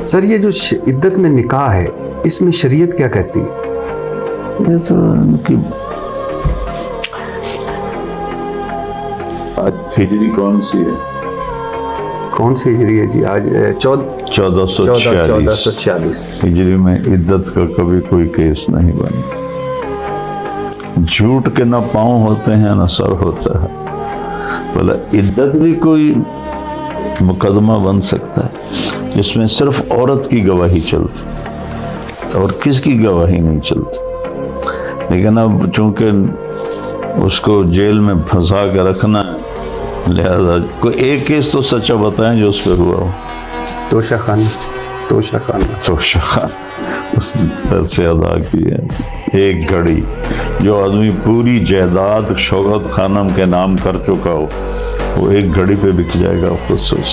سر یہ جو عدت میں نکاح ہے اس میں شریعت کیا کہتی ہے؟ یہ تو ان کی آج ہجری کون سی ہے؟ کون سی ہجری ہے جی؟ آج 1446 ہجری میں عدت کا کبھی کوئی کیس نہیں بنا. جھوٹ کے نہ پاؤں ہوتے ہیں نہ سر ہوتا ہے. بولا عدت بھی کوئی مقدمہ بن سکتا ہے جس میں صرف عورت کی گواہی چلتی اور کس کی گواہی نہیں چلتی. لیکن اب چونکہ اس کو جیل میں پھنسا کے رکھنا ہے، لہذا کوئی ایک کیس تو سچا بتائیں جو اس پہ ہوا ہو. توشہ خانہ اس نے پیسے ادا کیے. ایک گھڑی جو آدمی پوری جائیداد شوکت خانم کے نام کر چکا ہو وہ ایک گھڑی پہ بک جائے گا. خود سوچ.